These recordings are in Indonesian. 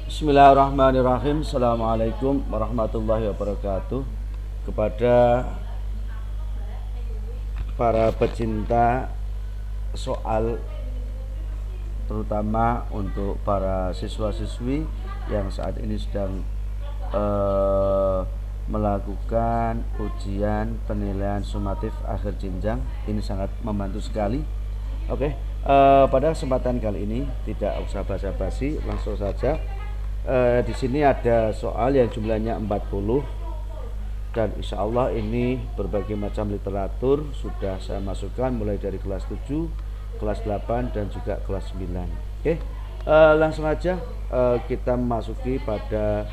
Bismillahirrahmanirrahim. Assalamualaikum warahmatullahi wabarakatuh. Kepada para pecinta soal, terutama untuk para siswa-siswi yang saat ini sedang melakukan ujian penilaian sumatif akhir jenjang, ini sangat membantu sekali. Oke, pada kesempatan kali ini tidak usah basa-basi, langsung saja. Di sini ada soal yang jumlahnya 40 dan insya Allah ini berbagai macam literatur sudah saya masukkan mulai dari kelas 7, kelas 8 dan juga kelas 9. Oke, langsung aja kita memasuki pada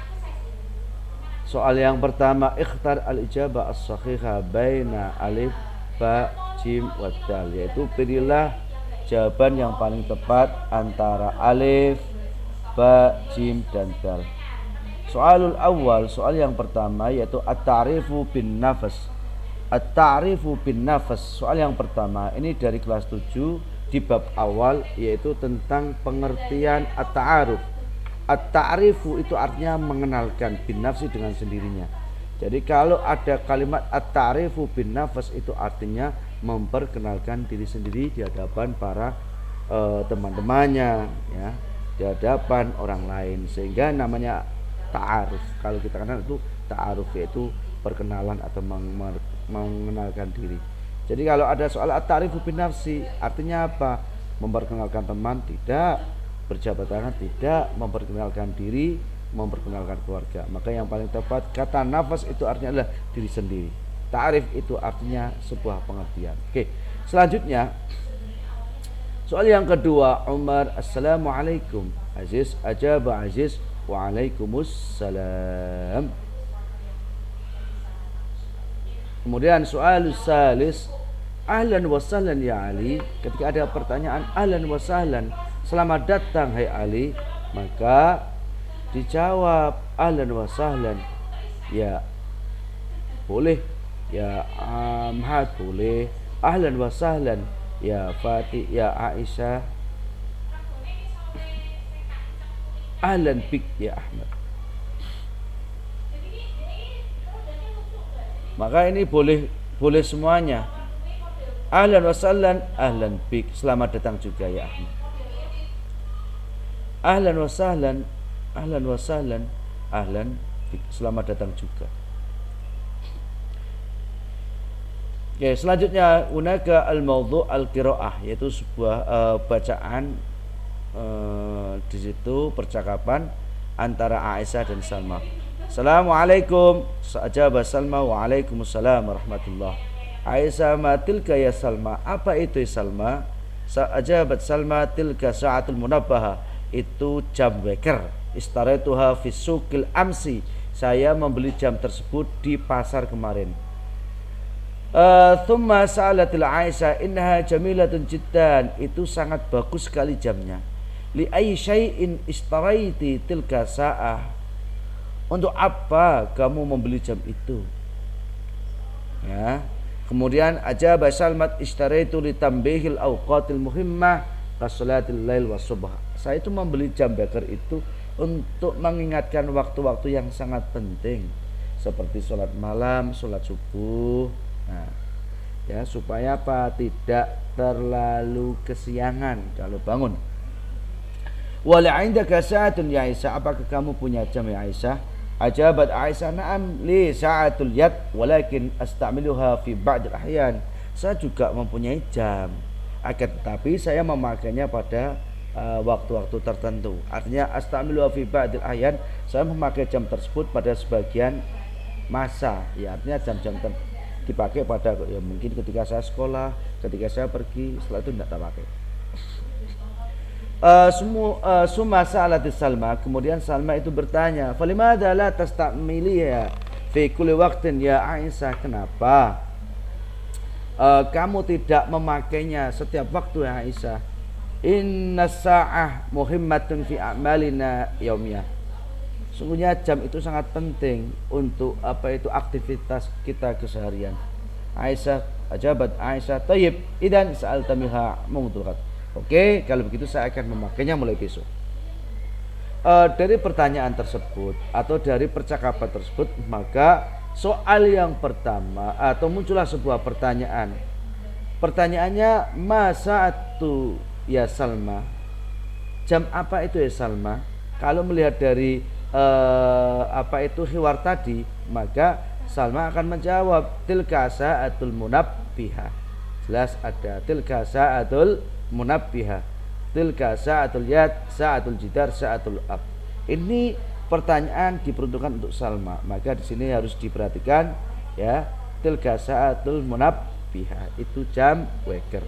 soal yang pertama. Ikhtar al-ijabah as-sahihah baina alif, ba, jim, wa dal, yaitu pilihlah jawaban yang paling tepat antara alif, ba, jim, dan dal. Soalul awal, soal yang pertama yaitu at-ta'rifu bin nafas. At-ta'rifu bin nafas, soal yang pertama ini dari kelas 7 di bab awal, yaitu tentang pengertian at-ta'aruf. At-ta'rifu itu artinya mengenalkan, bin nafsi dengan sendirinya. Jadi kalau ada kalimat at-ta'rifu bin nafas itu artinya memperkenalkan diri sendiri di hadapan para teman-temannya, ya, di hadapan orang lain, sehingga namanya ta'aruf. Kalau kita kenal itu ta'aruf, yaitu perkenalan atau mengenalkan diri. Jadi kalau ada soal at-ta'rifu bin nafsi artinya apa? Memperkenalkan teman tidak, berjabat tangan tidak, memperkenalkan diri, memperkenalkan keluarga. Maka yang paling tepat kata nafas itu artinya adalah diri sendiri. Ta'arif itu artinya sebuah pengertian. Oke, selanjutnya soal yang kedua, Umar, assalamualaikum. Aziz, ajaba Aziz, waalaikumsalam. Kemudian soal salis, ahlan wa sahlan ya Ali. Ketika ada pertanyaan ahlan wa sahlan, selamat datang hai Ali, maka dijawab ahlan wa sahlan, ya boleh, ya Ahmad boleh, ahlan wa sahlan ya Fatih, ya Aisyah, ahlan bik ya Ahmad. Maka ini boleh semuanya. Ahlan wa sahlan, ahlan bik, selamat datang juga ya Ahmad. Ahlan wa sahlan, ahlan wa sahlan, ahlan bik, selamat datang juga. Oke, selanjutnya unaka al-maudhu' al-qiraah, yaitu sebuah bacaan di situ percakapan antara Aisyah dan Salma. Assalamualaikum, ajaba Salma, waalaikumsalam warahmatullah. Aisyah, ma tilka ya Salma, apa itu ya Salma? Ajabat Salma, tilka sa'atul munabbaha, itu jam weker. Istaraituha fi suqil amsi, saya membeli jam tersebut di pasar kemarin. Thumma sa'alatil Aisyah, innaha jamilatun jiddan, itu sangat bagus sekali jamnya. Li ayyi syai'in istaraiti tilka sa'ah, untuk apa kamu membeli jam itu? Ya. Kemudian ajaba Salmat, ishtaraitu li tambihil awqatil muhimmah kasolatil lail was subh, saya itu membeli jam beker itu untuk mengingatkan waktu-waktu yang sangat penting seperti sholat malam, sholat subuh. Nah, ya, supaya apa? Tidak terlalu kesiangan kalau bangun. Wala indaka sa'atun ya Aisyah, apakah kamu punya jam ya Aisyah? Ajabat Aisyah, na'am li sa'atul yad walakin astamiluha fi ba'd al-ahyan, saya juga mempunyai jam, akan tetapi saya memakainya pada waktu-waktu tertentu. Artinya astamiluha fi ba'd al-ahyan, saya memakai jam tersebut pada sebagian masa, ya, artinya jam-jam dipakai pada, ya, mungkin ketika saya sekolah, ketika saya pergi, setelah itu tidak terpakai. Summa sa'alatis Salma, kemudian Salma itu bertanya, falimada la tastamiliha fi kulli waqtin ya Aisyah, kenapa kamu tidak memakainya setiap waktu ya Aisyah? Inna sa'ah muhimmatun fi a'malina yaumiyah, sungguhnya jam itu sangat penting untuk aktivitas kita keseharian. Aisyah, ajabat Aisyah, tayyib idan sa'altamiha mungdurat, oke, kalau begitu saya akan memakainya mulai besok. dari pertanyaan tersebut atau dari percakapan tersebut, maka soal yang pertama atau muncullah sebuah pertanyaan. Pertanyaannya, masa itu ya Salma? Jam apa itu ya Salma? Kalau melihat dari apa itu hiwar tadi, maka Salma akan menjawab tilka sa'atul munabbihah. Jelas ada tilka sa'atul munabbihah, tilka sa'atul yad, sa'atul jidar, sa'atul ab. Ini pertanyaan diperuntukkan untuk Salma. Maka di sini harus diperhatikan ya, tilka sa'atul munabbihah itu jam weker.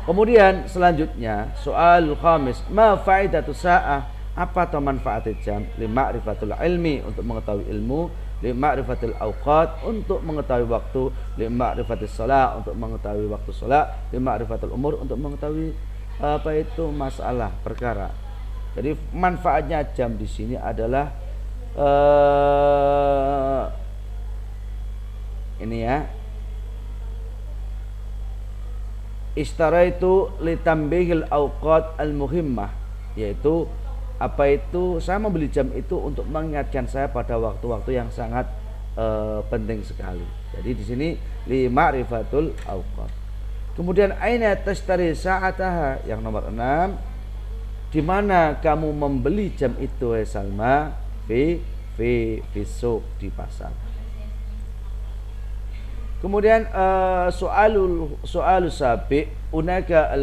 Kemudian selanjutnya soal khamis, ma faidatu sa'ah? Apa atau manfaat jam? Lima'rifatul ilmi, untuk mengetahui ilmu. Lima'rifatul awqat, untuk mengetahui waktu. Lima'rifatis shalah, untuk mengetahui waktu salat. Lima'rifatul umur, untuk mengetahui apa itu masalah perkara. Jadi manfaatnya jam di sini adalah ini ya. Ishtaraitu litambihil awqat al-muhimmah, yaitu apa itu, saya membeli jam itu untuk mengingatkan saya pada waktu-waktu yang sangat penting sekali. Jadi di sini li ma'rifatul awqat. Kemudian aina tashtari sa'ataha, yang nomor 6, di mana kamu membeli jam itu ya Salma? Fi suq, di pasar. Kemudian soal sabi, unaka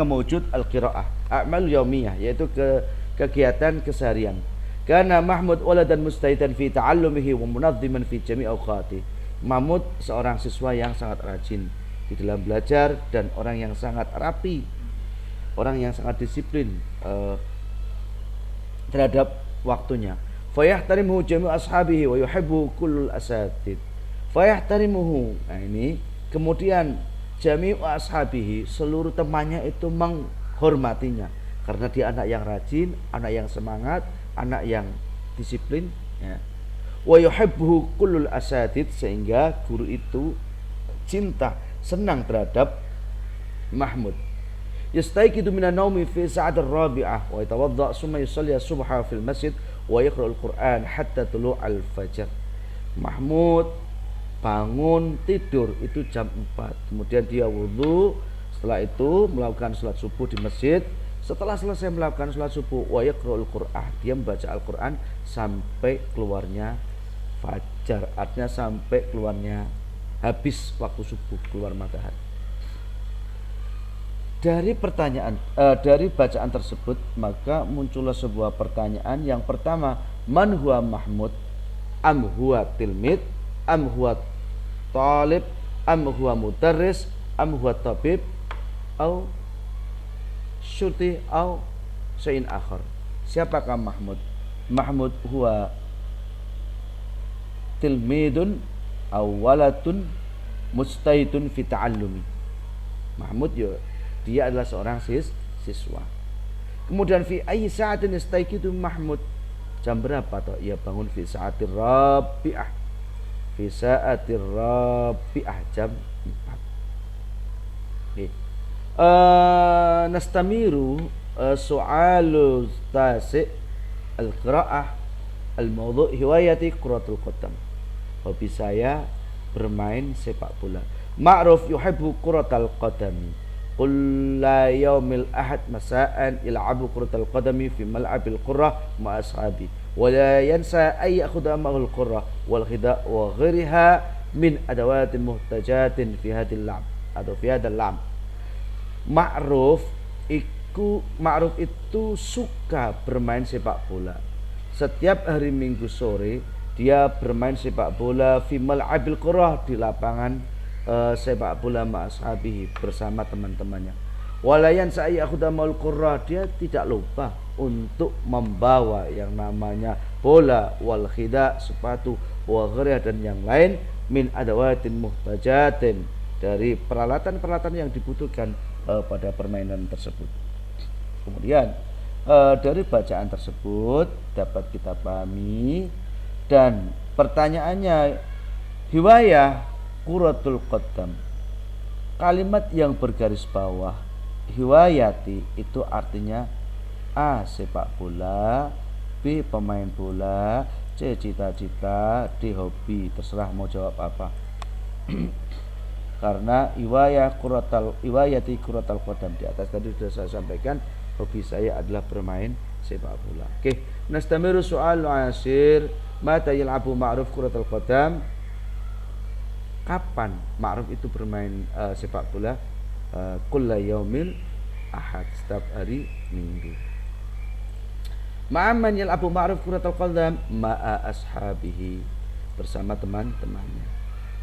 mawjud al-qiraah a'mal yaumiyah, yaitu kegiatan keseharian. Karena Mahmud waladan mustaidan fi ta'allumihi wa munazziman fi jami' awqati. Mahmud seorang siswa yang sangat rajin di dalam belajar dan orang yang sangat rapi, orang yang sangat disiplin terhadap waktunya. Fayahtarimuhu jami'u ashabihi wa yuhibbu kullul asatid. Fayahtarimuhu, nah ini kemudian jami'u ashabihi, seluruh temannya itu menghormatinya karena dia anak yang rajin, anak yang semangat, anak yang disiplin ya. Wa yuhibbu kullul asatid, sehingga guru itu cinta, senang terhadap Mahmud. Yastayqidu minan naumi fi sa'at ar-rabi'ah wa yatawadda summa yusalli as-subha fil masjid wa yaqra'ul Qur'an hatta tulu'al fajr. Mahmud bangun tidur itu jam 4, kemudian dia wudhu, setelah itu melakukan sholat subuh di masjid. Setelah selesai melakukan sholat subuh, wa yaqra'ul Qur'an, dia membaca Al-Quran sampai keluarnya fajar, artinya sampai keluarnya, habis waktu subuh, keluar matahari. Dari pertanyaan dari bacaan tersebut, maka muncullah sebuah pertanyaan. Yang pertama, man huwa Mahmud? Am huwa tilmid? Am huwa talib? Am huwa mudarris? Am huwa tabib? Au syurti au syai'in akhar. Siapakah Mahmud? Mahmud huwa tilmidun aw waladun mustahidun fi ta'allumi. Mahmud dia adalah seorang siswa. Kemudian fi ayyi sa'atin istayqidu Mahmud? Jam berapa toh ia bangun? Fi sa'atir rabi'ah. Fi sa'atir rabi'ah, jam 4. Nastamiru so'alu tasi' al-qira'ah al-mawdu' hiwayati quratul qadam. Hobi saya bermain sepak bola. Ma'ruf yuhibbu quratal qadami. Kulla yaumil ahad masa'an il'abu quratal qadami fi mal'abil qurrah ma ashabi. Wa la yansa ay ya'khudha ma'ul qurrah wal khida' wa ghiriha min adawatin muhtajatin fi hadil la'b atau fi hadal la'b. Ma'ruf itu suka bermain sepak bola. Setiap hari Minggu sore dia bermain sepak bola fi mal'abil qurrah, di lapangan sepak bola ma'ashabihi, bersama teman-temannya. Walayan sa'ayakhudamul qurrah, dia tidak lupa untuk membawa yang namanya bola, wal khida, sepatu, wa ghairah, dan yang lain, min adawatin muhtajatin, dari peralatan-peralatan yang dibutuhkan pada permainan tersebut. Kemudian dari bacaan tersebut dapat kita pahami, dan pertanyaannya, hiwayah quratul qaddam, kalimat yang bergaris bawah hiwayati itu artinya A. Sepak bola, B. Pemain bola, C. Cita-cita, D. Hobi. Terserah mau jawab apa. Karena iwayati kuratal qadam di atas tadi sudah saya sampaikan, hobi saya adalah bermain sepak bola. Oke, nastamiru soal asir, mata yal'abu Ma'ruf kuratal qadam. Kapan Ma'ruf itu bermain sepak bola? Kulla yaumil ahad, setiap hari Minggu. Ma'amman yal'abu Ma'ruf kuratal qadam, ma'a ashabihi, bersama teman-temannya.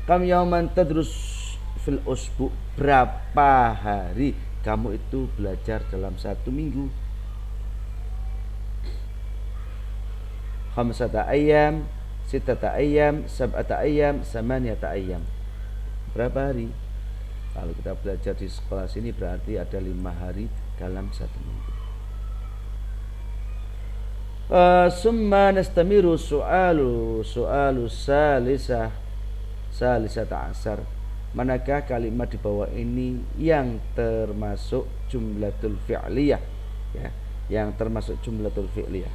Kam yauman tadrus fil usbu, berapa hari kamu itu belajar dalam satu minggu? Khamsata ayyam, sittata ayyam, sab'ata ayyam, samaniyata ayyam. Berapa hari? Kalau kita belajar di sekolah sini berarti ada 5 hari dalam satu minggu. Summa nastamiru su'alu salisata asar. Manakah kalimat di bawah ini yang termasuk jumlatul fi'liyah, ya, yang termasuk jumlatul fi'liyah?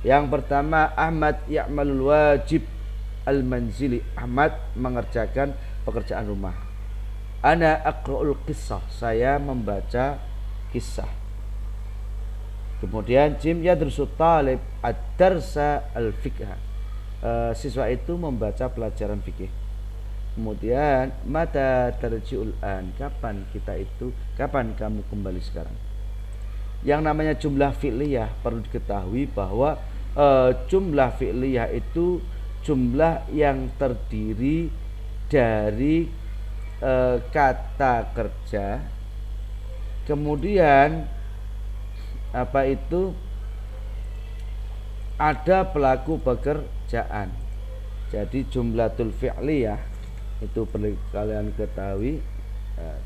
Yang pertama, Ahmad ya'malul wajib al-manzili, Ahmad mengerjakan pekerjaan rumah. Ana aqra'ul qissah, saya membaca kisah. Kemudian Jim yadrusu talib ad-darsa al-fiqh, siswa itu membaca pelajaran fikih. Kemudian mata tarji'ul an, kapan kamu kembali sekarang? Yang namanya jumlah fi'liyah perlu diketahui bahwa jumlah fi'liyah itu jumlah yang terdiri dari kata kerja, kemudian ada pelaku pekerjaan. Jadi jumlatul fi'liyah itu perlu kalian ketahui.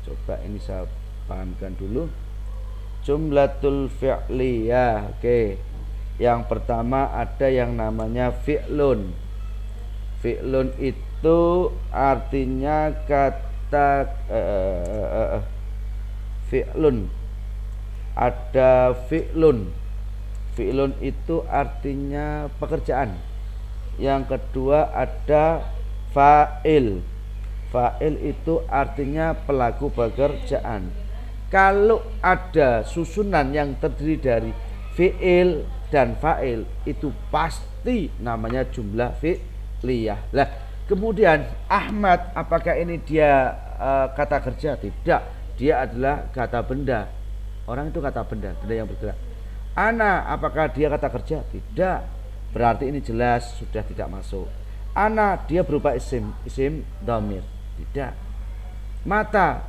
Coba ini saya pahamkan dulu. Jumlatul fi'liyah. Oke. Yang pertama ada yang namanya fi'lun. Fi'lun itu artinya kata fi'lun. Ada fi'lun. Fi'lun itu artinya pekerjaan. Yang kedua ada fa'il. Fa'il itu artinya pelaku pekerjaan. Kalau ada susunan yang terdiri dari fi'il dan fa'il, itu pasti namanya jumlah fi'liyah. Lah, kemudian Ahmad, apakah ini dia kata kerja? Tidak, dia adalah kata benda. Orang itu kata benda yang bergerak. Ana, apakah dia kata kerja? Tidak, berarti ini jelas sudah tidak masuk. Ana, dia berupa isim dhamir. Tidak. Mata,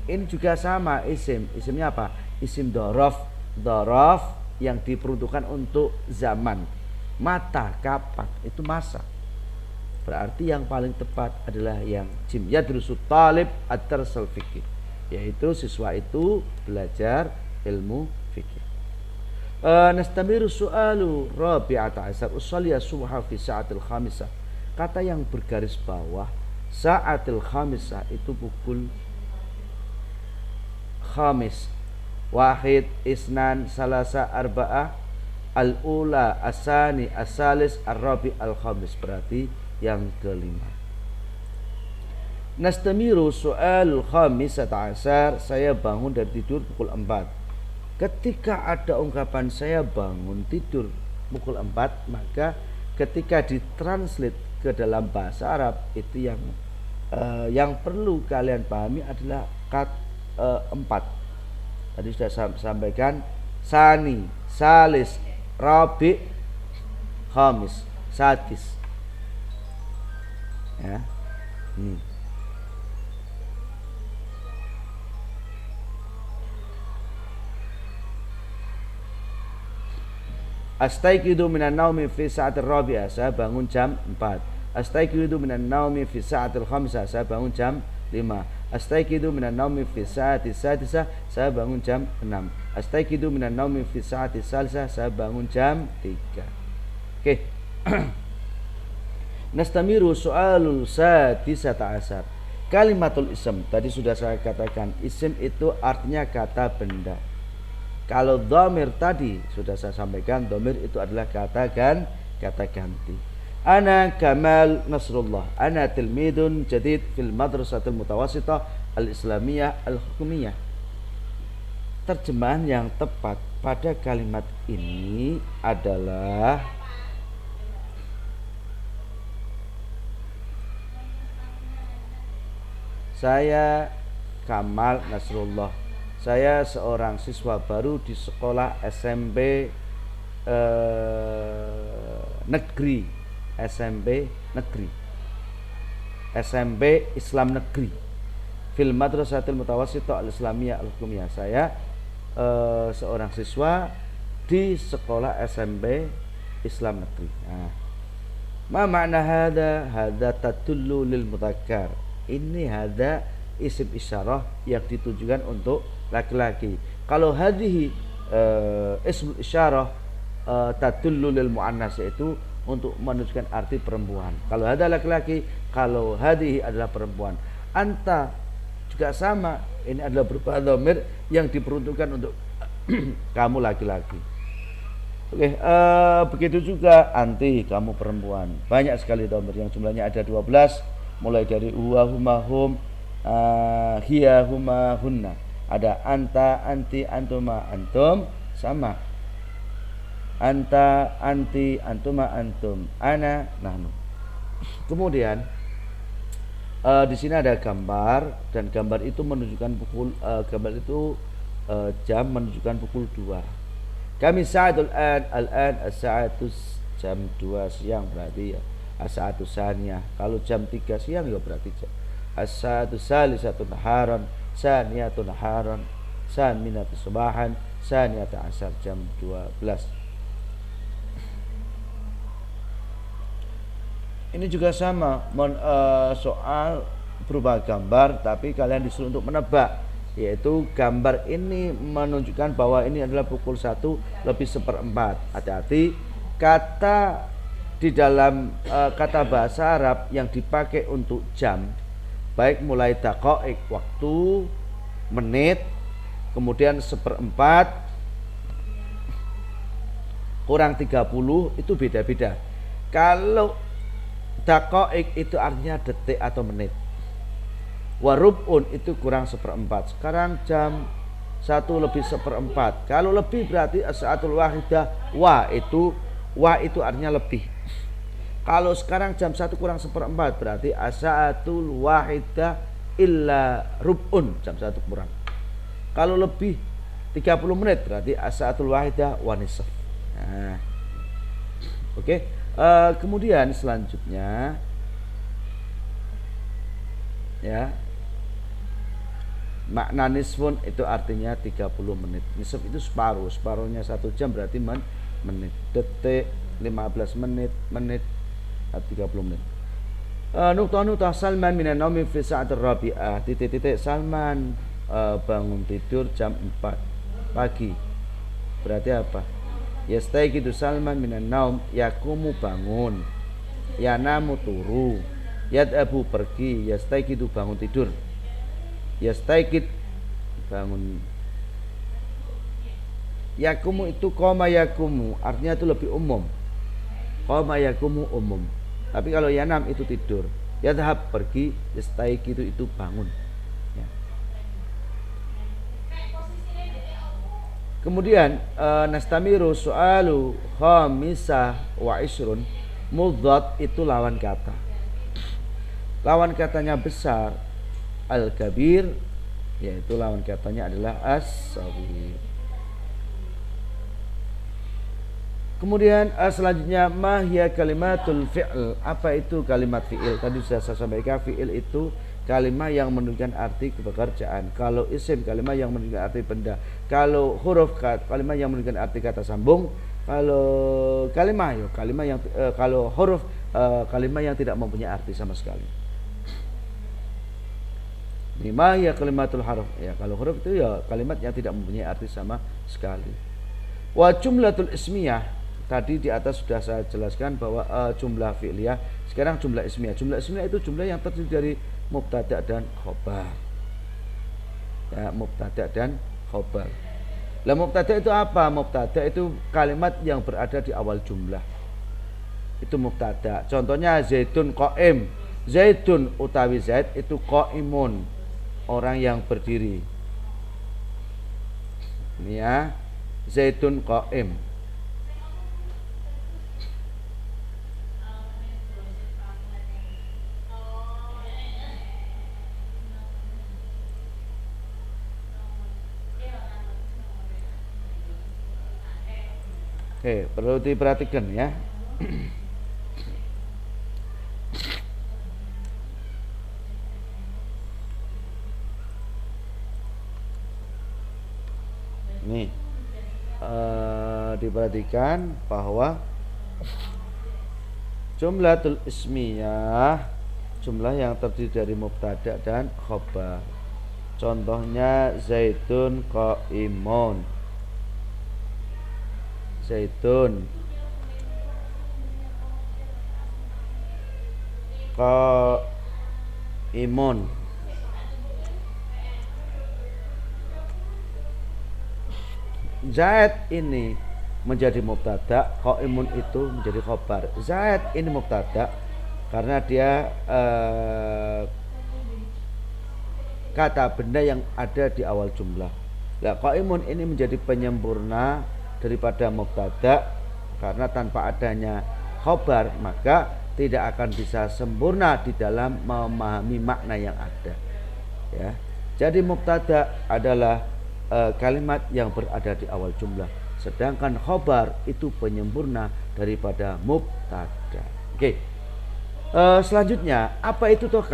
ini juga sama, isimnya apa? Isim dorof yang diperuntukkan untuk zaman. Mata, kapan? Itu masa. Berarti yang paling tepat adalah yang jim yadrusu talib ad-darsal fikih, yaitu siswa itu belajar ilmu fikih. Nastamiru su'alu rabi'ata asar, usalliya subha fi sa'atil khamisah. Kata yang bergaris bawah, sa'atil khamisah itu pukul khamis. Wahid, isnan, salasa, arba'ah, al-ula, asani, asalis, ar-rabi, al-khamis. Berarti yang kelima. Nastamiru su'al khamisata asar, saya bangun dari tidur pukul 4. Ketika ada ungkapan saya bangun tidur pukul 4, maka ketika ditranslate ke dalam bahasa Arab itu yang perlu kalian pahami adalah kat 4. Tadi sudah saya sampaikan, sani, salis, rabi, khamis, sadis. Ya. Astaiqidu minan naumi fi sa'atir rabi'ah, saya bangun jam 4. Astaiqidu minan naumi fi sa'atil khamisah, saya bangun jam 5. Astaiqidu minan naumi fi sa'ati sadisah, saya bangun jam 6. Astaiqidu minan naumi fi sa'ati salisah, saya bangun jam 3. Oke. Nastamiru soalul sadisata asar. Kalimatul ism, tadi sudah saya katakan, isim itu artinya kata benda. Kalau dhamir tadi sudah saya sampaikan, dhamir itu adalah kata ganti. Ana Kamal Nasrullah, ana tilmidun jadid fil madrasatil mutawassithah al-islamiyah al-hukumiyah. Terjemahan yang tepat pada kalimat ini adalah saya Kamal Nasrullah. Saya seorang siswa baru di sekolah SMP negeri, SMP negeri, SMP Islam negeri. Fil madrasatil mutawassithah al-islamiyah al-hukumiyah. Saya seorang siswa di sekolah SMP Islam negeri. Nah, ma makna hada? Hada tadullu lil mudzakkar. Ini hada isim isyarah yang ditujukan untuk laki-laki. Kalau hadhihi ism isyarah tadullu lil muannas, yaitu untuk menunjukkan arti perempuan. Kalau hada laki-laki, kalau hadhihi adalah perempuan. Anta juga sama, ini adalah berupa dhamir yang diperuntukkan untuk kamu laki-laki. Oke, begitu juga anti, kamu perempuan. Banyak sekali dhamir yang jumlahnya ada 12, mulai dari huwa, huma, hum, hiya, huma, hunna. Ada anta, anti, antuma, antum, sama. Anta, anti, antuma, antum, ana, nahnu. Kemudian di sini ada gambar, dan gambar itu menunjukkan pukul, gambar itu jam menunjukkan pukul 2. Kami sa'atul al-an as-sa'atus, jam 2 siang berarti ya as-sa'atus saniyah. Kalau jam 3 siang ya berarti as-sa'atus salisatun naharan, saniyatun naharan, saminatus subahan, saniyata asar, jam 12. Ini juga sama, soal berupa gambar, tapi kalian disuruh untuk menebak, yaitu gambar ini menunjukkan bahwa ini adalah pukul 1 lebih 1/4. Hati-hati, kata di dalam kata bahasa Arab yang dipakai untuk jam, baik mulai daqaik waktu, menit, kemudian 1/4, kurang 30, itu beda-beda. Kalau daqaik itu artinya detik atau menit. Warubun itu kurang 1/4. Sekarang jam 1 lebih 1/4. Kalau lebih berarti as-sa'atul wahidah. Wa itu artinya lebih. Kalau sekarang jam 1 kurang 1/4 berarti as-sa'atul wahidah illa rubun, jam 1 kurang. Kalau lebih 30 menit berarti as-sa'atul wahidah wa nisf. Nah, oke. Kemudian selanjutnya ya, makna nisfun itu artinya 30 menit. Nisf itu separuh, separuhnya 1 jam berarti menit. Detik 15 menit, 30 menit. Nuqtah Salman minan naumi fi sa'atir rabi'ah. Titik-titik Salman bangun tidur jam 4 pagi. Berarti apa? Yastaiqidu Salman minan naum, yakumu bangun, yanamu turu, yad'abu pergi, yastaiqidu bangun tidur. Yastaikid bangun. Yakumu itu qoma yakumu, artinya itu lebih umum. Qoma yakumu umum. Tapi kalau yanam itu tidur. Yadhab pergi, yastaiqidu itu bangun. Ya. Kemudian nastamiru soalu khamisah wa isrun. Mudhad itu lawan kata. Lawan katanya besar, al-kabir, yaitu lawan katanya adalah as-saghir. Kemudian selanjutnya mahya kalimatul fi'l. Apa itu kalimat fi'il? Tadi sudah saya sampaikan, fi'il itu kalimat yang menunjukkan arti pekerjaan. Kalau isim, kalimat yang menunjukkan arti benda. Kalau huruf, kalimat yang menunjukkan arti kata sambung. Kalau kalimat yang kalau huruf, kalimat yang tidak mempunyai arti sama sekali. Lima ya kalimatul harf. Ya, kalau huruf itu ya kalimat yang tidak mempunyai arti sama sekali. Wa jumlatul ismiyah, tadi di atas sudah saya jelaskan bahwa jumlah fi'liyah. Sekarang jumlah ismiyah. Jumlah ismiyah itu jumlah yang terdiri dari mubtada dan khobar. Ya, mubtada dan khobar. Lah mubtada itu apa? Mubtada itu kalimat yang berada di awal jumlah. Itu mubtada. Contohnya zaidun qaim. Zaidun utawi zaid itu qaimun, orang yang berdiri. Ini ya, zaidun qaim. Oke, perlu diperhatikan ya. Nih, diperhatikan bahwa jumlatul ismiyah, jumlah yang terdiri dari mubtada dan khabar. Contohnya zaidun qaimun. Zaidun qaimun. Zaid ini menjadi mubtada, qaimun itu menjadi khabar. Zaid ini mubtada karena dia kata benda yang ada di awal jumlah. Nah, qaimun ini menjadi penyempurna daripada mubtada karena tanpa adanya khabar maka tidak akan bisa sempurna di dalam memahami makna yang ada. Ya. Jadi mubtada adalah kalimat yang berada di awal jumlah, sedangkan khabar itu penyempurna daripada mubtada. Oke. Selanjutnya, apa itu tuh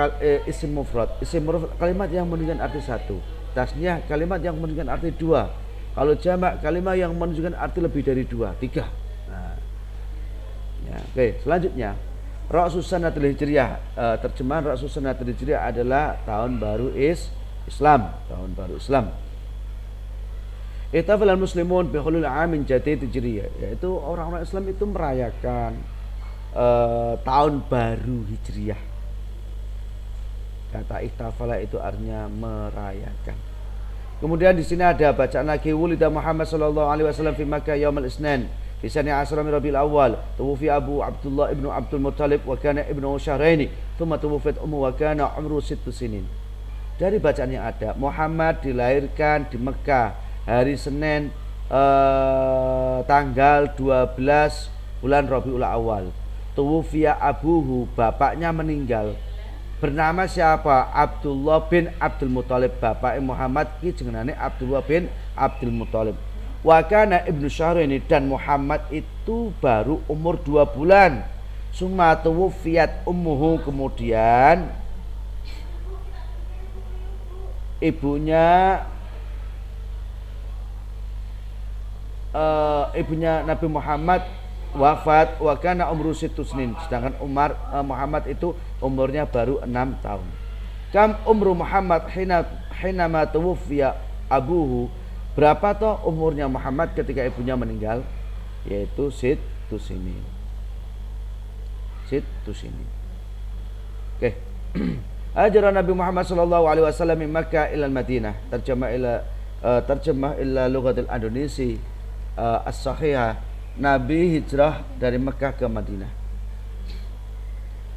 isim mufrad? Isim mufrad kalimat yang menunjukkan arti satu. Tasniyah kalimat yang menunjukkan arti dua. Kalau jamak kalimat yang menunjukkan arti lebih dari dua, tiga. Nah, ya, oke, selanjutnya Ra'sus Sanatil Hijriyah. Terjemahan Ra'sus Sanatil Hijriyah adalah tahun baru Islam, tahun baru Islam. Ihtafal al-muslimun bi hulul 'amin jadid hijriyah, yaitu orang-orang Islam itu merayakan tahun baru Hijriyah. Kata ihtafala itu artinya merayakan. Kemudian di sini ada bacaan lagi wulida Muhammad sallallahu alaihi wasallam fi Makkah yaumul Isnin fi sani asra min Rabiul Awwal tuwfi Abu Abdullah ibnu Abdul Muttalib wa kana ibnu syahraini thumma tuwfit ummu wa kana umru 6 sinin. Dari bacaan yang ada, Muhammad dilahirkan di Mekah hari Senin tanggal 12 bulan Rabiul Awal. Tuwfiya abuhu, bapaknya meninggal. Bernama siapa? Abdullah bin Abdul Muttalib. Bapak Muhammad ki jenengane Abdullah bin Abdul Muttalib. Wa kana ibnu syahraini, dan Muhammad itu baru umur 2 bulan. Summa tuwfiyat ummuhu, kemudian ibunya Nabi Muhammad wafat wa kana umru 6 sinin, sedangkan Muhammad itu umurnya baru 6 tahun. Kam umru Muhammad hinama tuwfiya abuhu, berapa toh umurnya Muhammad ketika ibunya meninggal? Yaitu 6 sinin. 6 sinin. Oke. Ajra Nabi Muhammad sallallahu alaihi wasallam min Makkah ila Madinah. Terjemah ila lughatil Indonesia as-sahihah. Nabi hijrah dari Mekah ke Madinah.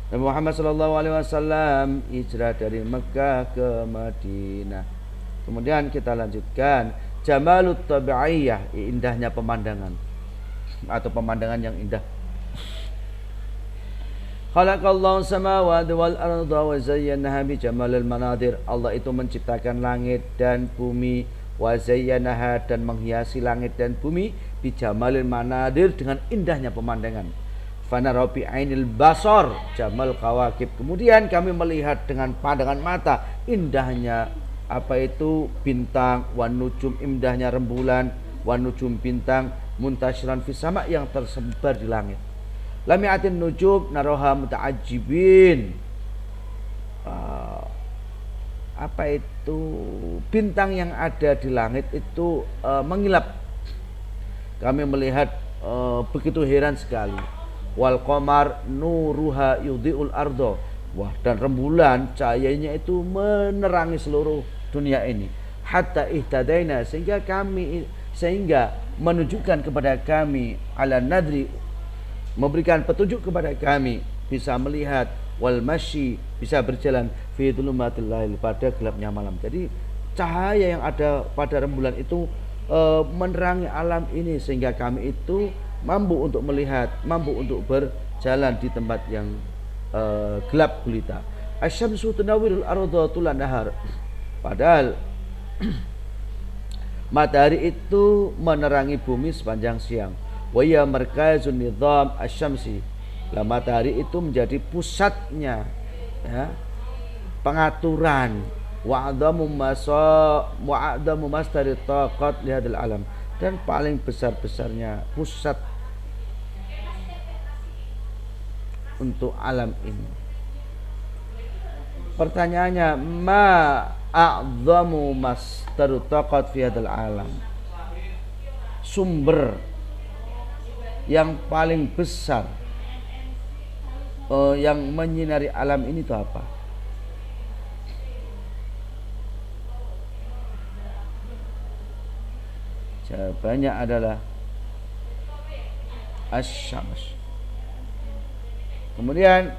Nabi Muhammad sallallahu alaihi wasallam hijrah dari Mekah ke Madinah. Kemudian kita lanjutkan jamalut tabi'iyah, indahnya pemandangan atau pemandangan yang indah. Khalaqallahu samawati wal arda wa zayyanaha bi jamalil manadir. Allah itu menciptakan langit dan bumi, wa zayyanaha, dan menghiasi langit dan bumi, bi jamalil manadir, dengan indahnya pemandangan. Fanara bi ainil basar jamal kawakib. Kemudian kami melihat dengan pandangan mata indahnya apa itu bintang, wan nujum, indahnya rembulan, wan nujum, bintang, muntasyiran fis sama, yang tersebar di langit. Lami'atin nujum naroha muta'ajibin. Apa itu bintang yang ada di langit itu mengilap. Kami melihat begitu heran sekali. Wal qamar nuruha yudhi'ul ardo. Wah, dan rembulan cahayanya itu menerangi seluruh dunia ini. Hatta ihtadaina, sehingga kami sehingga menunjukkan kepada kami ala nadri, memberikan petunjuk kepada kami bisa melihat, wal masyi, bisa berjalan fi dhulumatil lail, pada gelapnya malam. Jadi cahaya yang ada pada rembulan itu menerangi alam ini sehingga kami itu mampu untuk melihat, mampu untuk berjalan di tempat yang gelap gulita. Asyamsu tunawwirul ardha tulan nahar. Padahal matahari itu menerangi bumi sepanjang siang. Wa ya markazun nizam asyamsi. Lah matahari itu menjadi pusatnya, ya, pengaturan wa'adamu mastari taqat lihadil alam, dan paling besar-besarnya pusat untuk alam ini. Pertanyaannya, ma a'zamu masdaru taqat fi hadzal alam, sumber yang paling besar yang menyinari alam ini itu apa? Jawabannya adalah asy-syams. Kemudian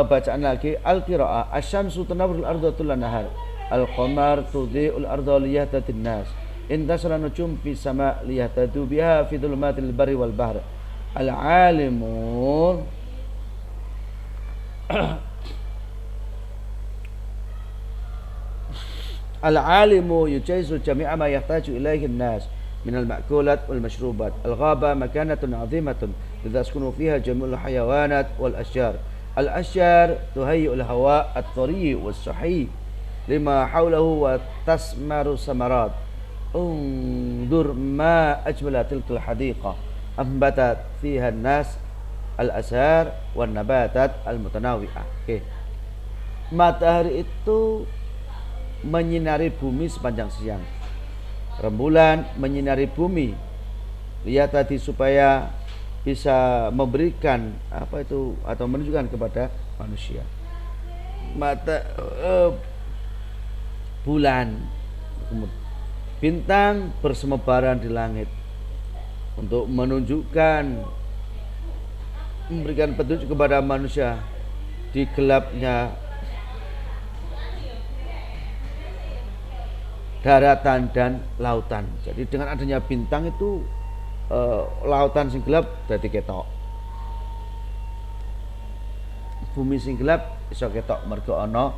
bacaan lagi al-qiraah, asy-syamsu tunawwirul ardha tulan nahar, al-qamar tudhi'ul ardha liyahtadin nas, intasara nujum fi sama' liyahtadu biha fi dhulumatil barri wal bahr, al-alimu al-alimu yujahizu jami'a ma yahtaju ilaihi an-nas min al-ma'kulat wal mashrubat. Al-ghaba makanatun 'azimatun taskunu fiha jami'ul hayawanat wal ashjar. Al-ashjar tuhayyi'ul hawa at-tari was-sahih lima hawlahu wa tasmaru samarat. Undur ma ajmala tilkal hadiqah ambatat fiha an-nas al-ashar wan nabatat al-mutanawi'ah. Okay. Matahari itu menyinari bumi sepanjang siang. Rembulan menyinari bumi, lihat tadi, supaya bisa memberikan apa itu atau menunjukkan kepada manusia. Bulan, bintang bersemebaran di langit untuk menunjukkan, memberikan petunjuk kepada manusia di gelapnya daratan dan lautan. Jadi dengan adanya bintang itu lautan sing gelap dadi ketok, bumi sing gelap iso ketok mergo ana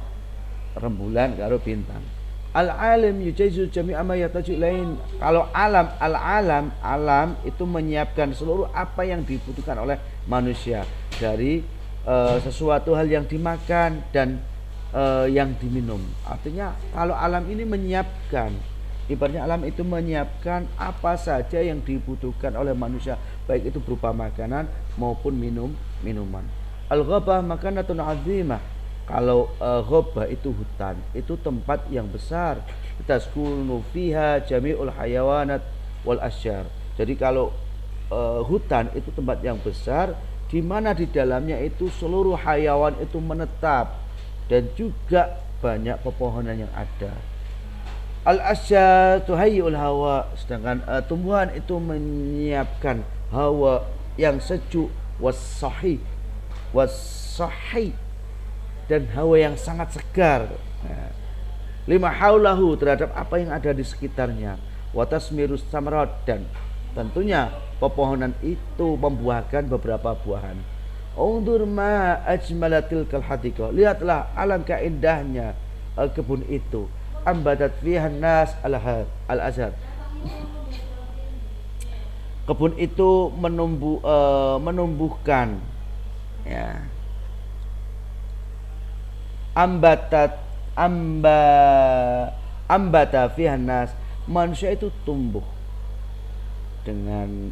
rembulan karo bintang. Al-alim yujahizu jami'a ma yahtaju ilain. Kalau alam itu menyiapkan seluruh apa yang dibutuhkan oleh manusia dari sesuatu hal yang dimakan dan yang diminum. Artinya kalau alam ini menyiapkan, ibaratnya alam itu menyiapkan apa saja yang dibutuhkan oleh manusia, baik itu berupa makanan maupun minuman. Al-ghabah makanatun 'azimah. Kalau ghabah itu hutan, itu tempat yang besar. Taskunu fiha jami'ul hayawanat wal asyjar. Jadi kalau hutan itu tempat yang besar di mana di dalamnya itu seluruh hayawan itu menetap dan juga banyak pepohonan yang ada. Al-asyjar tuhayyi'ul hawa, sedangkan tumbuhan itu menyiapkan hawa yang sejuk, was-sahih dan hawa yang sangat segar. Lima haulahu, terhadap apa yang ada di sekitarnya. Wa tasmirus samarat, dan tentunya pepohonan itu membuahkan beberapa buahan. Undur ma ajmalatil kalhadiqah, lihatlah alangkah indahnya kebun itu. Ambadat fihan nas al-azhar, kebun itu menumbuhkan, ya, ambata fihan nas, manusia itu tumbuh dengan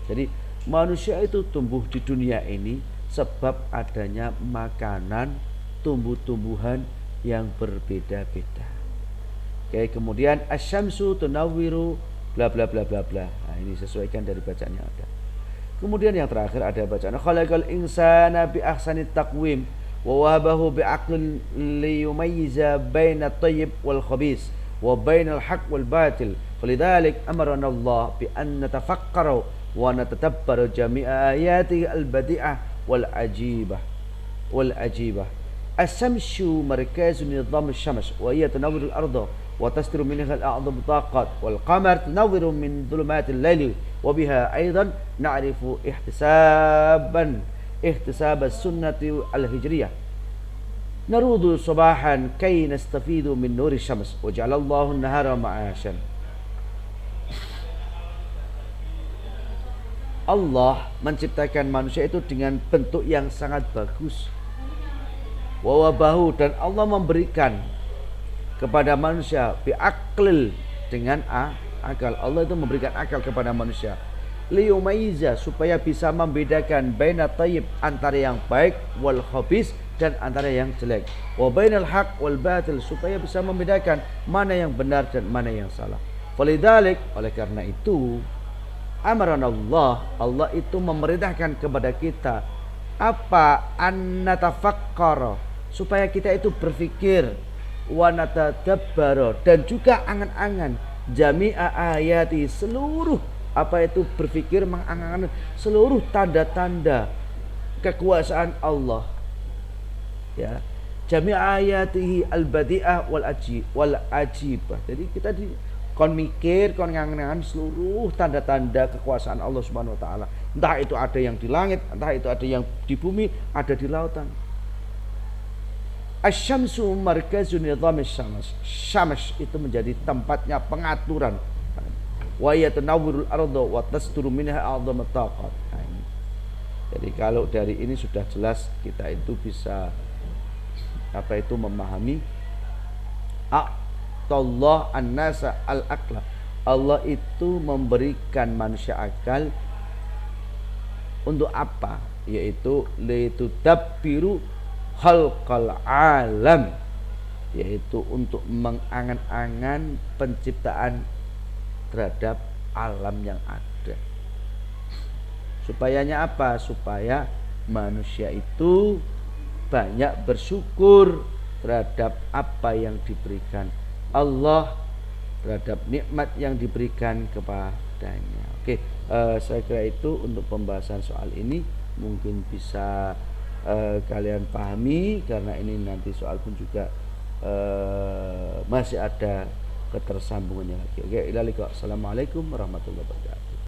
jadi manusia itu tumbuh di dunia ini sebab adanya makanan tumbuh-tumbuhan yang berbeda-beda. Oke, kemudian asyamsu tunawwiru bla bla bla bla bla. Nah, ini sesuaikan dari bacaan yang ada. Kemudian yang terakhir ada bacaan khalaqal insana bi ahsanit taqwim wa wahabahu bi aqlin li yumayyiza baina at-tayyib wal khabith wa baina al-haqq wal batil. Falidhalik amarana Allah bi an natafakkara wa natadabbara jami'a ayatihi al-badi'ah wal ajibah. الشمس مركز نظام الشمس وهي تنور الأرض وتستر منها الأعظم طاقات والقمر تنور من ظلمات الليل وبها أيضا نعرف احتساب السنة الهجرية نرود صباحا كي نستفيد من نور الشمس وجعل الله النهار معاشا. Allah menciptakan manusia itu dengan bentuk yang sangat bagus. Wawabahu, dan Allah memberikan kepada manusia biaklil, dengan akal. Allah itu memberikan akal kepada manusia. Liyumayyiza, supaya bisa membedakan baina tayyib, antara yang baik, wal khabis, dan antara yang jelek. Wa bainal haq wal batil, supaya bisa membedakan mana yang benar dan mana yang salah. Falidhalik, oleh karena itu amaran Allah itu memerintahkan kepada kita apa? An-natafakkara, supaya kita itu berpikir, wa natadabbara, dan juga angan-angan jami'a ayati, seluruh apa itu berpikir mengangan seluruh tanda-tanda kekuasaan Allah, ya, jami'a ayatihi al-badi'ah wal ajibah. Jadi kita kon mikir, kon ngangen-angen seluruh tanda-tanda kekuasaan Allah Subhanahu wa taala. Entah itu ada yang di langit, entah itu ada yang di bumi, ada di lautan. Asyamsu markazun nidhamis syams. Syams itu menjadi tempatnya pengaturan. Wa yatanawwirul arda wa tasduru minha a'dhamu taqat. Jadi kalau dari ini sudah jelas, kita itu bisa apa itu memahami Allah an-nasa al-aqla. Allah itu memberikan manusia akal untuk apa? Yaitu litudabbiru khalqal alam, yaitu untuk mengangan-angan penciptaan terhadap alam yang ada. Supayanya apa? Supaya manusia itu banyak bersyukur terhadap apa yang diberikan Allah, terhadap nikmat yang diberikan kepadanya. Oke, saya kira itu untuk pembahasan soal ini mungkin bisa kalian pahami, karena ini nanti soal pun juga masih ada ketersambungannya lagi. Oke, assalamualaikum warahmatullahi wabarakatuh.